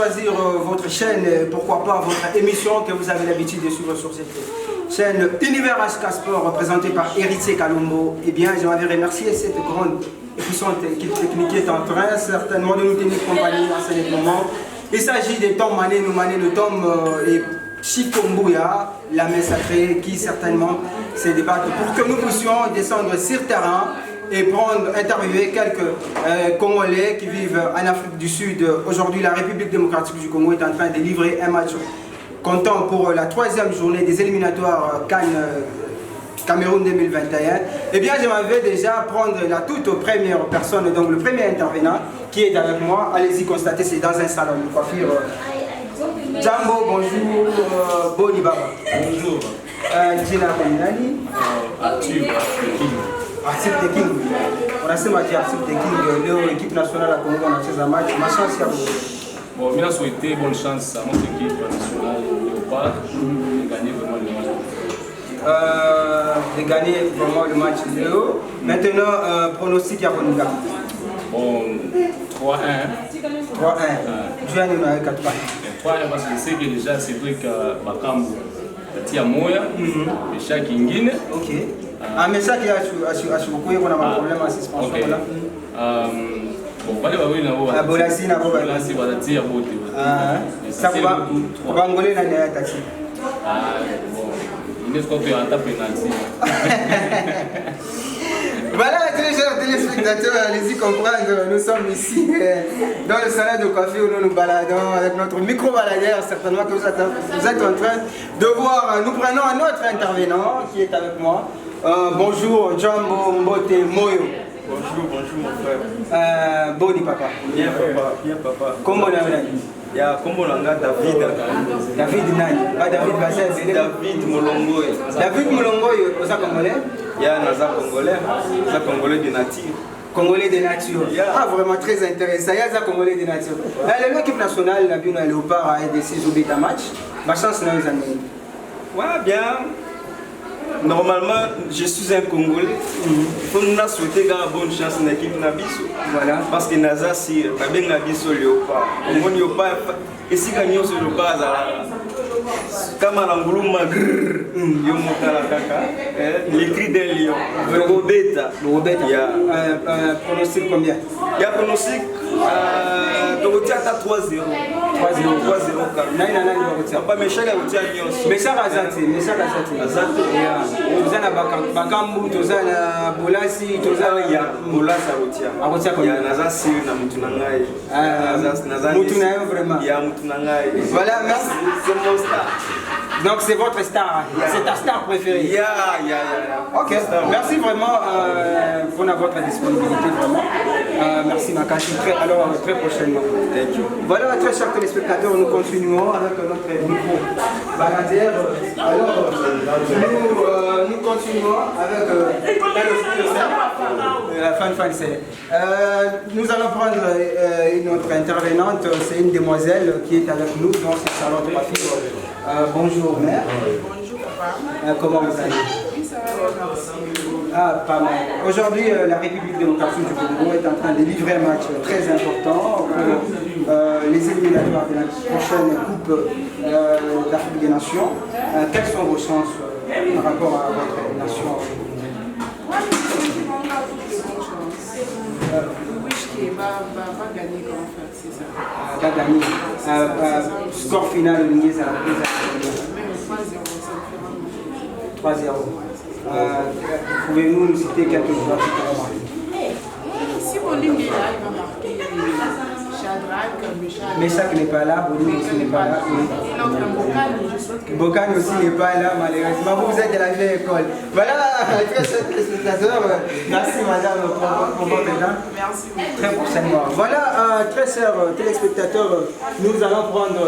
choisir votre chaîne, pourquoi pas votre émission que vous avez l'habitude de suivre sur cette chaîne Univers HK Sport, représentée par Héritier Kalombo, eh bien, j'aimerais remercier cette grande et puissante équipe technique qui est en train certainement de nous tenir compagnie dans ce moment. Il s'agit des Tom Mané, nous Mané, le Tom et Chikombuya, la main sacrée, qui certainement se débattent pour que nous puissions descendre sur terrain et interviewer quelques Congolais qui vivent en Afrique du Sud. Aujourd'hui, la République démocratique du Congo est en train de livrer un match comptant pour la 3e journée des éliminatoires Cannes Cameroun 2021. Eh bien, j'aimerais déjà prendre la toute première personne, donc le premier intervenant qui est avec moi. Allez-y, constatez, c'est dans un salon de coiffure. Jambo, bonjour. Boni Baba. Bonjour. Gina Benani. Arthur Arthur King. Unasema je Arthur King leo équipe nationale ya Congo anacheza match. Ma chance ya bon, mimi souhaite bonne chance à notre équipe nationale Léopard de gagner vraiment le match. De gagner vraiment le match Léo. Maintenant, pronostic à Boninga. Bon, 3-1. 3-1. Tu as nous avec 4 points. 3-1 parce que je sais que déjà Cédric Bakambu tia moya et chaque ingine. OK. Ah mais ça qui a ashukuye kuna problème à suspension là. Bon, wale wawili na wao. Bolasi na baba. Bolasi wanatia bote. Ça va ngolé na ya taxi. Bon. Il est content à taper penalty. Voilà, très chers téléspectateurs, allez-y comprendre, nous sommes ici dans le salon de coiffure où nous nous baladons avec notre micro-baladeur, certainement que vous êtes en train de voir. Nous prenons un autre intervenant qui est avec moi. Bonjour, Jambo Mbote Moyo. Bonjour mon frère. Boni papa. Bien papa. Comment on a ya kombo nanga David. David nani? Pas David Bassel, David Molongoy. David Molongoy, vous êtes congolais? Ya naza congolais. Naza congolais de nature. Congolais de nature. Yeah. Ah, vraiment très intéressant. Il y a ça congolais de nature. L'équipe nationale, la Bion Léopard a aidé ses oublis de match. Ma chance, c'est les amis. Ouais, bien. Normalement, je suis un Congolais. Il faut nous souhaiter une bonne chance dans l'équipe Nabiso. Voilà. Parce que Naza, si Nabiso Léopard. On Léopard, et si gagnons sur Léopard, comme à l'Angoulou les cris d'un lion. Robeta. Il y a pronostic combien? Il y a pronostic. Donc, 3-0. 3-0. Pas méchant, il y a Méchant Azati. Vous avez Bakambu, vous avez Bolasi, vous avez Bolasi. Il y a Nazasi, Mutunangai. Mutunangai, vraiment. Il y a Mutunangai. Voilà, merci. C'est mon star. Donc c'est votre star, c'est ta star préférée. Ok, merci vraiment pour votre disponibilité vraiment. Merci Makachi, alors très prochainement. Thank you. Voilà, très chers téléspectateurs, nous continuons avec notre micro baladeur. Alors nous continuons avec la fan c'est. Nous allons prendre une autre intervenante, c'est une demoiselle qui est avec nous dans ce salon de coiffure. Bonjour mère. Bonjour papa. Comment vous allez? Oui, ça va, merci. Ah, pas mal. Aujourd'hui, la République démocratique du Congo est en train de livrer un match très important pour les éliminatoires de la prochaine Coupe d'Afrique des Nations. Quelles sont vos chances par rapport à votre nation? Moi, je pense qu'on a toutes les bonnes chances. We wish qu'il va gagner comme fait, c'est ça. Va gagner. Score final de l'Union, ça la prise. Même 3-0, ça fait 3-0. Pouvez-vous nous citer quelques joueurs qui pourront marquer? Si Boling est là, il va marquer Shadrach, Meshach n'est pas là, Boling aussi n'est pas là. Bokan aussi n'est pas là, malheureusement. Vous êtes de la vieille école. Voilà, très chers téléspectateurs. Merci madame pour votre temps. Merci. Très prochainement. Voilà, très chers téléspectateurs, nous allons prendre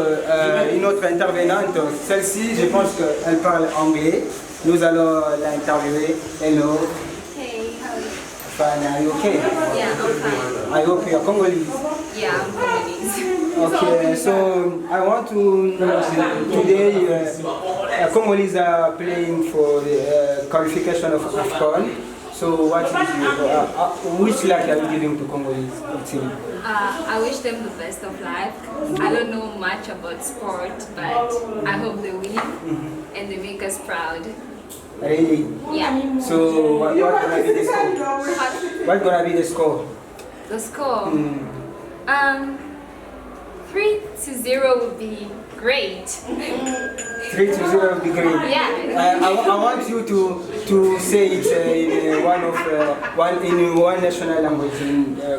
une autre intervenante. Celle-ci, je pense qu'elle parle anglais. Nous allons l'interviewer. Hello. Hey, how are you? Fine, are you okay? Yeah, I'm fine. I hope you are Congolese. Yeah, I'm Congolese. Okay, so I want to today Congolese are playing for the qualification of AFCON. So what is which luck are you giving to Congolese team? I wish them the best of luck. I don't know much about sport, but I hope they win and they make us proud. Really? Yeah. So what gonna be the score? What gonna be the score? The score? 3-0 would be great. 3-0 would be great. Yeah. I want you to say it in one national language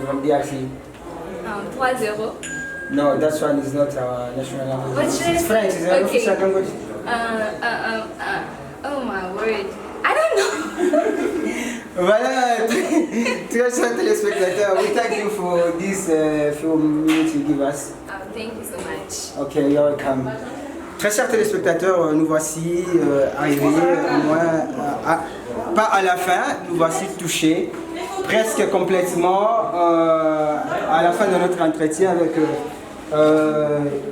from DRC. 3-0. No, that one is not our national language. What should I It's say? French. It's an official language. Oh my word. I don't know. Voilà, très chers téléspectateurs, we thank you for this few minutes you give us. Thank you so much. Okay, you're welcome. Très chers téléspectateurs, nous voici arrivés, pas à la fin, nous voici touchés presque complètement à la fin de notre entretien avec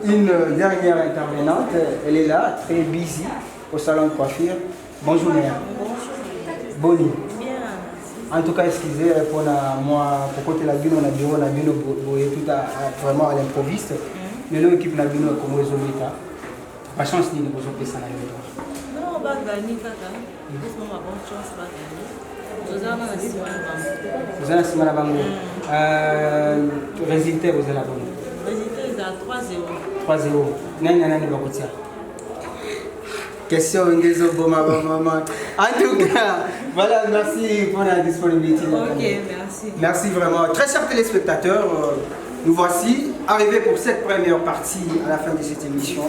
une dernière intervenante. Elle est là, très busy au salon de coiffure. Bonjour Mère. Boni. En tout cas, excusez pour moi, pour côté la bino, on a bureau, la bino, tout vraiment à l'improviste. Mais l'équipe la bino, comme ils ont dit, pas chance ni de vous opérer ça. Non, on va gagner, kaka. Laisse-moi ma bonne chance, on va gagner. Vous avez la Simana Bango. Vous avez la Simana Bango. Résultat, vous avez la bonne. Résultat, ils ont 3-0. 3-0. Nani va retirer. Question maman. En tout cas, voilà, merci pour la disponibilité. Ok, merci. Merci vraiment. Très chers téléspectateurs, nous voici arrivés pour cette première partie à la fin de cette émission.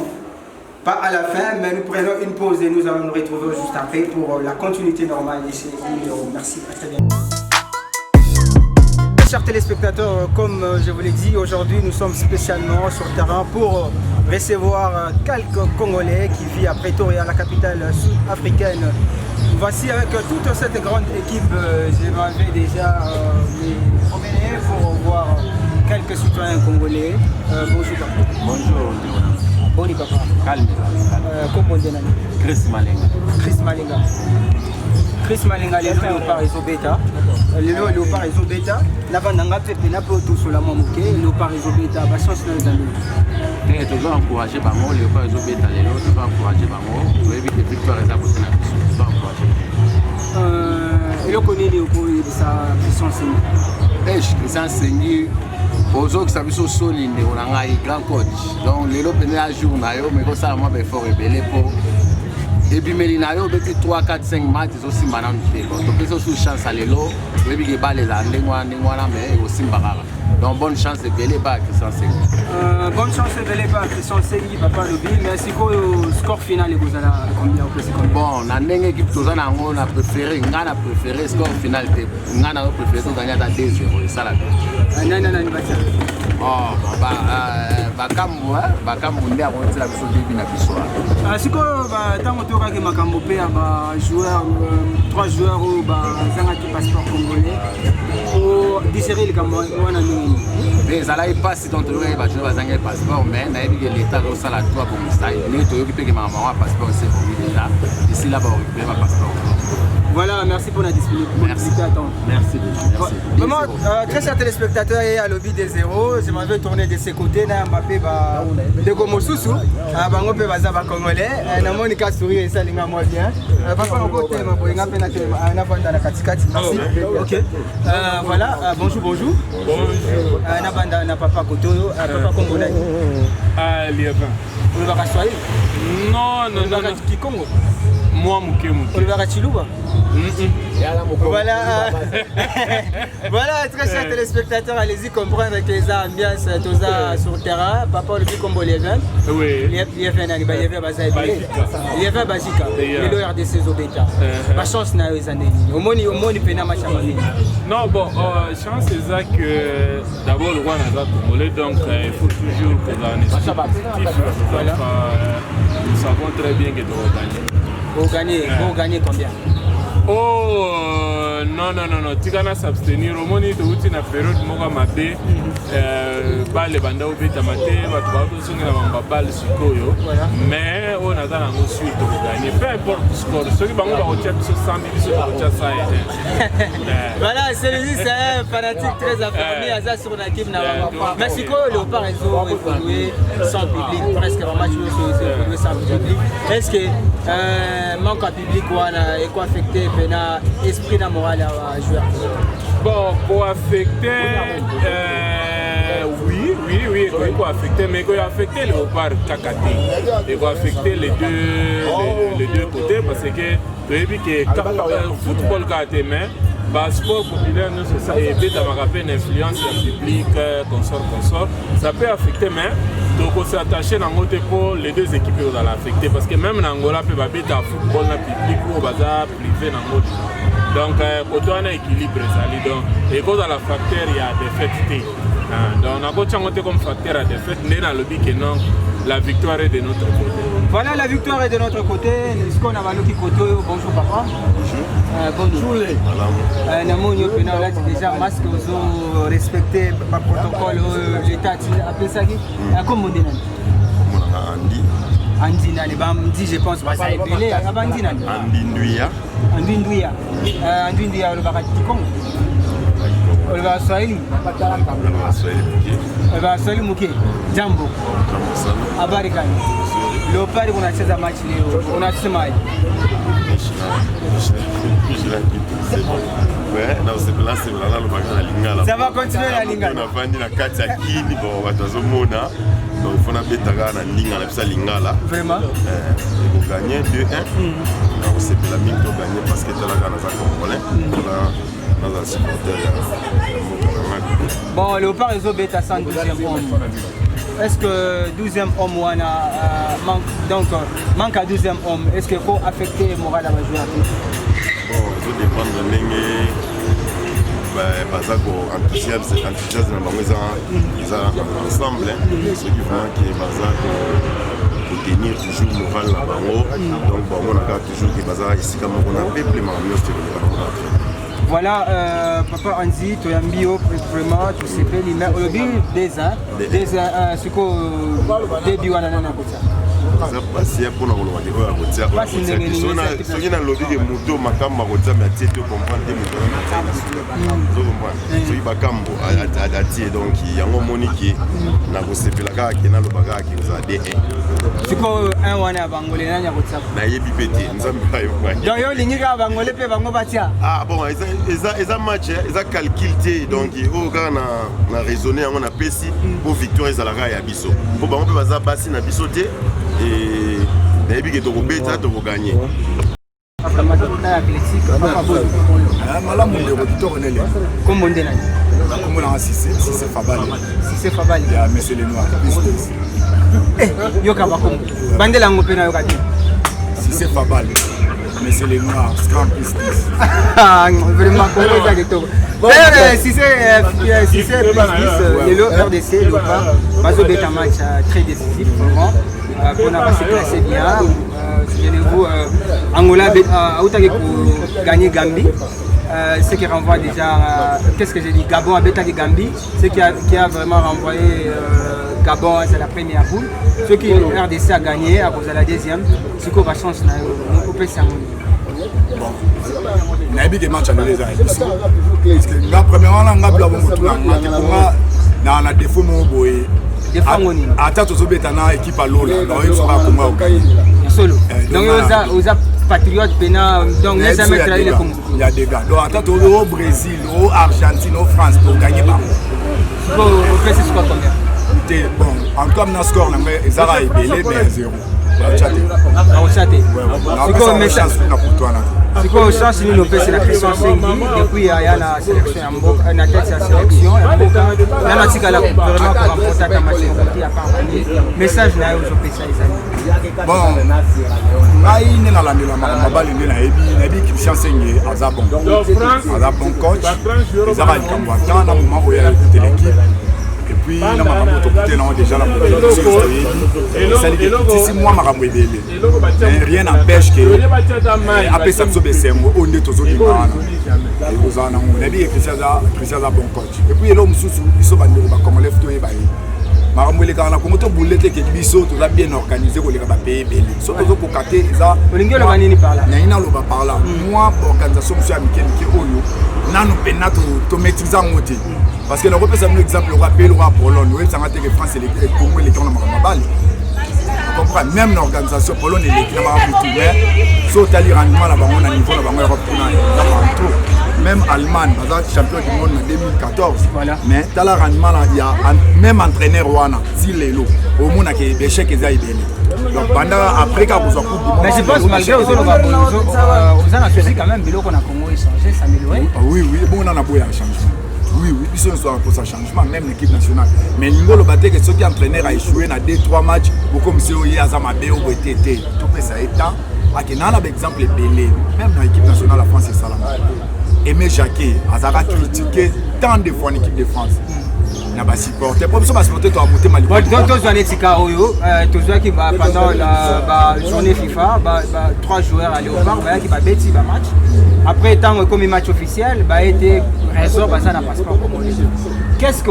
Pas à la fin, mais nous prenons une pause et nous allons nous retrouver juste après pour la continuité normale de ces numéros. Merci, à très bientôt. Chers téléspectateurs, comme je vous l'ai dit, aujourd'hui nous sommes spécialement sur le terrain pour recevoir quelques Congolais qui vivent à Pretoria, la capitale sud-africaine. Voici avec toute cette grande équipe, je m'avais déjà me promener pour voir quelques citoyens congolais. Bonjour papa. Bonjour. Boni papa. Calme. Comment on dit? Chris Malenga. Chris Malenga. Chris Malenga, les léopards ils ont bêta. Les léopards ils ont bêta. Navandanga pepe na po tout sur la mamoke. Les léopards ils ont bêta. Bah chance dans les amis. Et toujours encourager Bango, les léopards ils ont bêta. Les autres toujours encourager Bango. Vous avez vu des victoires et ça pour la puissance. Toujours encourager. Et le connaît les léopards de sa puissance. Christian Sengi. Ozo qui s'appelle solide, on a un grand coach. Donc les autres venaient à jour, mais comme ça moi il faut rebeller pour. Et puis Melinayo, depuis 3, 4, 5 matchs, ils ont aussi maintenant fait. Donc ils ont sous chance à l'élo, et puis ils battent les Andés, mais aussi Mbarara. Donc bonne chance de Belé pas Christian Sengi. Bonne chance de Belé pas Christian Sengi, papa Lobi. Mais c'est quoi le score final et vous allez combien? Bon, on a une équipe qui a préféré, on a préféré score final. On a préféré gagner à 2-0, c'est ça la vie. Non, oh, bakambu nde akontela biso debi na biso. Sikoyo ntango tokaki makambo mpe ya bajoueur 3 joueurs oyo bazangaki passeport congolais odisere likambo wana nini? ezalaki mpasi donc toyokaki bajoueur bazangaki passeport mais nayebi ke leta azosala to abongisa ndenge toyoki mpe ke makambo ya passeport esekomi déjà ici là baorécupere bapasseport. Voilà, merci pour la disponibilité à temps. Merci. Vraiment, très chers téléspectateurs, et à l'objet des zéros, je m'avais tourné de ce côté, Mbappé, de Gomosusu, Bango pe bazaba congolais, Namonika sourire et ça linga moi bien. Papa on côté ma boyinga pe na vanda na katikati. Merci. OK. Voilà, bonjour. Bonjour. Na banda na papa koto, papa congolais. Ah, Liévin. On va pas Swahili? Non. Kikongo. Moi, Moukémou. On va Chiluba. Voilà, voilà, très chers téléspectateurs, allez-y comprendre que les ambiances sur le terrain. Papa, on le dit comme Liévin. Oui. Liévin, Liévin Bajika. Et le RDC Zobeta. Ma chance n'a eu années. Au moins, il peut pas marcher. Non, bon, chance c'est ça que d'abord le roi n'a pas congolais, donc il faut toujours que l'on est positif. Nous savons très bien que nous allons gagner. Vous gagnez combien? Oh, non, Tigana s'abstenir. Au moins, il y a une période où on a fait les bandes au bétamate, mais on a suite au gagner. Peu importe le score, ceux qui vont avoir 100 000, voilà, celui-ci c'est un fanatique très affirmé, à ça sur l'équipe. Mais si le Léopard a évolué sans public, presque un match évolué sans public, est-ce que manque à public est quoi affecté l'esprit de morale à jouer? Bon, pour affecter, oui, il faut affecter, mais il faut affecter le Léopard Kakati. Il faut affecter les deux côtés parce que le football Kakati, mais le sport populaire, c'est ça, et une influence publique, consort, ça peut affecter, mais donc on s'est attaché dans notre pour les deux équipes qui ont affecté parce que même en Angola, peut pas être football public ou bazar privé dans notre. Donc, quand on a équilibre, donc, et quand on a la facteur, il y a des fêtes. Donc, on a comme facteur à des fêtes, mais dans le but que non, la victoire est de notre côté. Voilà, la victoire est de notre côté. Est-ce qu'on a Maloki Koto? Bonjour papa. Bonjour. Nous avons déjà masque, nous avons respecté le protocole, l'État a appelé ça. Comment on dit? Andi nani bamdi je pense que ça est belé abandi nani Andi Nduya le bakati Kongo le Swahili Muke Jambo habari gani Leopard unacheza match leo unasemaje? Ça va continuer la Lingala. On a vendu la carte à qui bon watazomona donc il faut na betaka na Lingala bisa Lingala. Vraiment on a gagné 2-1. On s'est fait la mine de gagner parce que tu as za congolais. On a supporter. Bon, Léopard ils ont bêta 112e homme. Est-ce que 12e homme manque à 12e homme, est-ce qu'il faut affecter le moral à la joueur? Bon, il faut dépendre de l'engue. Enthousiasme ils sont ensemble. Ceux qui font que pour tenir toujours le moral là-bas. Donc, on a toujours que Baza ici comme on a peuple voilà, papa Anzi, tu as mis vraiment, tu sais pas, il met au début des ans, ce que début on a dans ça passe pour nous le dire à côté ce qui n'a lobby de moto makamba côté mais tu comprends des motos so ibakambo adati donc il y a un monique na kosepela ka kena lo baga ki za de siko un wana bangolé na côté na yebi pété nzambe ayo kwa donc yo lingi ka bangolé pe bango batia bon eza match eza calculé donc o ka na raisonner on a pesi pour victoire ezalaka ya biso po bango pe baza basi na biso te et nayebi ke tokobeta tokoganye malamu ndeko titokonele kombo nde nani nakomona Cissé Fabale ya Monsieur le Noir yoka bakombo bandela ngo pena yoka te Cissé Fabale Monsieur le Noir Scrum Business vraiment kombo za kitoko d'ailleurs Cissé le RDC le pas bazo beta match très décisif vraiment pour n'a pas se classer bien. Souvenez-vous, Angola a gagné Gambie. Ce qui renvoie déjà, qu'est-ce que j'ai dit, Gabon a bêta Gambie. Ce qui a vraiment renvoyé Gabon, c'est la première boule. Ce qui RDC a gagné à cause de la deuxième, c'est qu'on va changer au PC. Bon, il y a des matchs à les années. La première fois, on a défaut mon boy. Attends, tu as équipe à l'eau là, solo. Donc aux patriotes pénal, donc les jamais travaillé comme il y a des gars. Donc attends, au Brésil, au Argentine, au France pour gagner pas. Bon, on fait ce score combien? Bon, en comme dans score, mais Zara est belé, mais 0. On chatte. C'est quoi le chance pour toi là? C'est quoi chance nous c'est la Christian Sengi depuis il y a la sélection en Mboka na tête la sélection en Mboka la matika la vraiment pour remporter ta match qui a pas message na yo zo pesa ezali bon ngai ne na landela mabali ne na ebi Christian Sengi azabon coach ezaba likambo atana moment où il y a l'équipe et puis na makambo tokute na déjà la proposition si moi makambo ebele rien n'empêche que après ça nous besembo on est tous limana et vous en on a dit Christian za bon coach et puis l'homme sous biso bande ba comme lève to ebaye makambo le kana ko moto boulette ke biso to la bien organisé ko le ka ba payer belé so to ko katé za olingi lo banini par là na ina lo ba par là moi organisation monsieur amicale ki oyo nanu pena to maîtriser ngote parce que le repère c'est un exemple le rappel au Pologne oui ça que France et les Congo les gens na balle on comprend même l'organisation Pologne et les clients mais so tali rendement la bango na niveau la bango Europe na même Allemagne par exemple champion du monde en 2014 voilà mais tala rendement là il y a même entraîneur wana si lelo au monde que échec et zaibeli donc pendant après quand vous mais je pense malgré aux autres vous en avez quand même bilo qu'on a Congo ils changer s'améliorer oui bon on a beau changement. Oui, ils sont pour ça changement, même l'équipe nationale. Mais niveau le bâté que ceux qui entraîneurs a échoué dans 2-3 matchs, pour comme si il y a Zamabé ou BTT, tout ça étant, à qui n'a pas exemple belé, même dans l'équipe nationale la France c'est ça là. Aimé Jacquet, Azara critiqué tant de fois en équipe de France. n'a pas supporté. Pour ça, on va supporter toi à monter Mali. Donc, tu as dit que pendant la journée FIFA, 3 joueurs à Léopard, qui va bêter le match. Après, tant comme un match officiel, il a été raison parce que ça n'a pas passeport congolais. Qu'est-ce que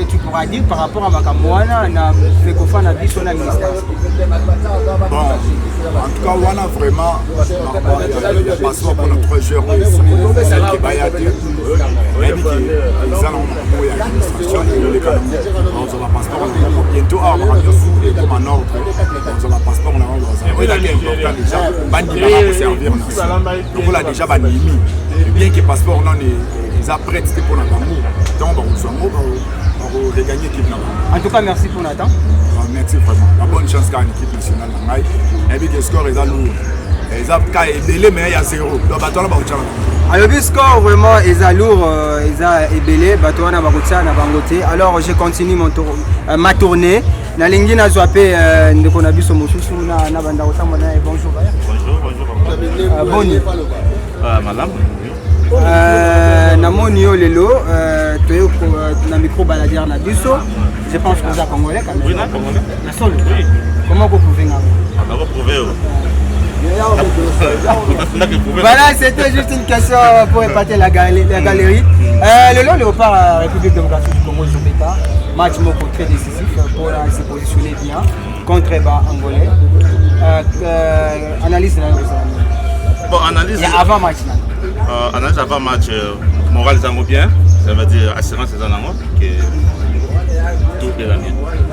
tu pourras dire par rapport à Makamouana, na Fekofa, na Biso, na ministère? Bon, en tout cas, on a vraiment il y a passeport pour notre joueur celle qui va y aller. On a dit qu'ils ont l'administration et les canons. On a passeport bientôt à comme en ordre. On a passeport, on a un peu important déjà. Bandi va nous servir. Donc on a déjà banni. Bien que le passeport, on est prêt pour la banque. Donc on va regagner l'équipe. En tout cas, merci pour Nathan. Merci vraiment. La bonne chance qu'à l'équipe nationale. Et puis le score est à lourd. Ils ont ébélé, mais il y a 0. Donc, alors, le score vraiment est à lourd, ils ont ébélé, alors je continue ma tournée. Na lingi na zoapé ndeko na biso mosusu na banda otamba na bonjour. Bonjour. Boni. Madame. Na moni yo lelo toyo na micro baladière na biso. Je pense que vous êtes congolais quand même. Oui, na congolais. Na solo. Oui. Comment vous pouvez ngamo? On va prouver. Voilà, c'était juste une question pour épater la galerie. Le long Léopard République démocratique du Congo Zobeta, match très décisif pour se positionner bien contre Angolais. Analyse bon, analyse avant match. Analyse avant match, moral est bien, ça veut dire assurance est en que tout est bien.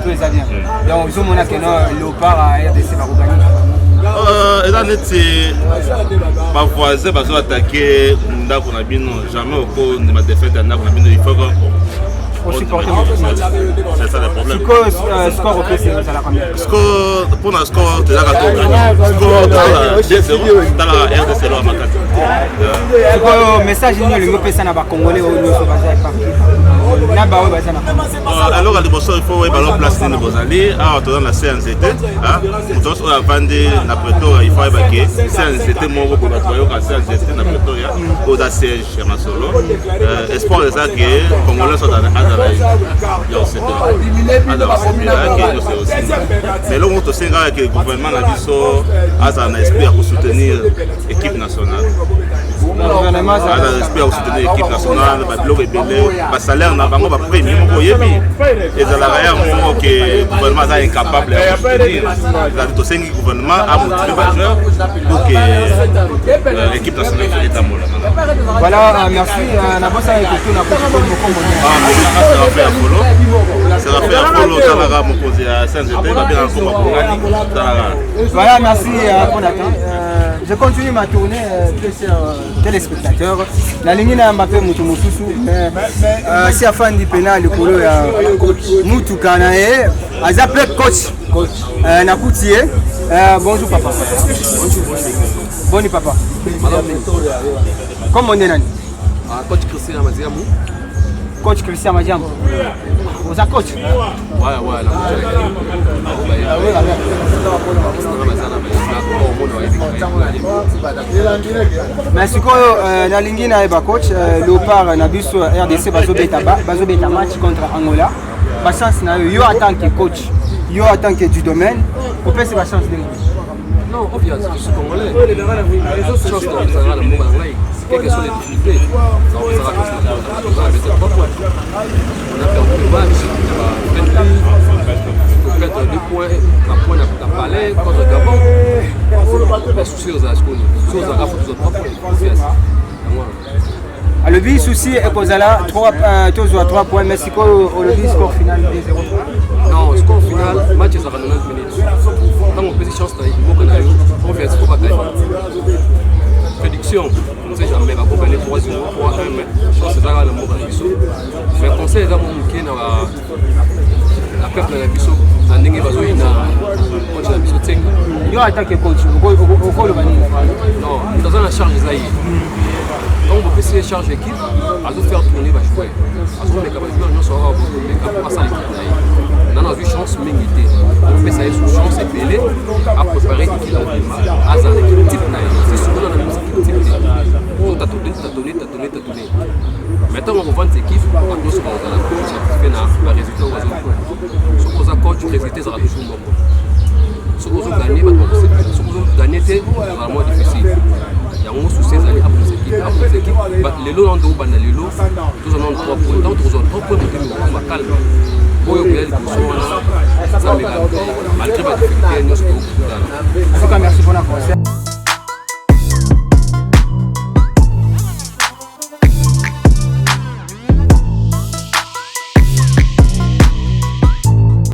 Tout est bien. Donc, vous avez dit que Léopard à RDC va regagner. Eza neti bavoisin bazo attaquer ndako na bino jamais au de ma défaite à ndako na bino il faut que c'est ça le problème. Score au PC vous allez combien? Score pour un score tu as gagné. Score dans la RDC là makati. Score message ni le PC na ba congolais au nyonso bazali parti. Na ba bazali na. Alors à liboso il faut ballon place ni bozali ah to dans la CNCT ah tous on a vendu na Pretoria il faut que CNCT mo ko batoyo ka CNCT na Pretoria au da siège na solo espoir de ça que congolais sont dans mais là on te sait que le gouvernement a dit ça a espère pour soutenir l'équipe nationale. Le gouvernement a espère pour soutenir l'équipe nationale, le salaire n'a pas premier et le gouvernement est incapable de soutenir. Le gouvernement a motivé les joueurs pour que l'équipe nationale soit à Moula. Voilà, merci. Voilà, merci Jonathan. Je continue ma tournée, téléspectateurs. La ligne n'a pas fait Moutou Moussou, mais si à fin du pénal, le polo est Moutou Kanae, a zappé coach Nakoutier. Bonjour papa. Bonjour. Bonjour papa. Comment on est là? Coach Christian Maziamou. Coach Christian Maziamou. Vous êtes coach? Ouais, mais ce que la ligne n'a pas coach, Léopard n'a vu sur RDC bazobeta match contre Angola. ma chance na yo en tant que coach, yo en tant que du domaine, on peut se ma chance de non, obvious, je suis congolais. Chance dans les arabes, quelles que soient les difficultés, dans les arabes, on a perdu le match, on a perdre 2 points, un point à Palais contre Gabon. Les soucis aux Ascons, les soucis aux Arabes, ils ont 3 points. Le but souci est qu'on a 3 points, mais c'est quoi le score final 2-0? Non, le score final, le match est à 90 minutes. Quand on fait des chances, on fait un score à gagner. Prédiction, on ne sait jamais, on va gagner 3-0, 3-1, mais je pense que c'est ça le mot dans le biseau. Mais le conseil est dans la peuple de la biseau, dans le niveau de la biseau. Il y a un attaque coach, non, nous avons la charge de quand on peut essayer de charger l'équipe, à nous faire tourner, va jouer. À ce moment-là, nous sommes à ça l'équipe. Nous avons eu chance, mais on peut essayer sous chance et belé à préparer l'équipe à ça l'équipe type. C'est souvent dans l'équipe type. Donc, tu as donné. Maintenant, on revend l'équipe, nous sommes dans la coach, qui fait un résultat au hasard. Si on a coach, le résultat sera toujours bon. Si on a gagné, c'est vraiment difficile. Il y a un souci après ces équipes. Les lots ont deux bandes, les lots, tous en ont 3 points. Donc, tous en 3 points, on va calme. Pour y aller, ça malgré la difficulté, nous sommes au bout. Merci pour la conseil.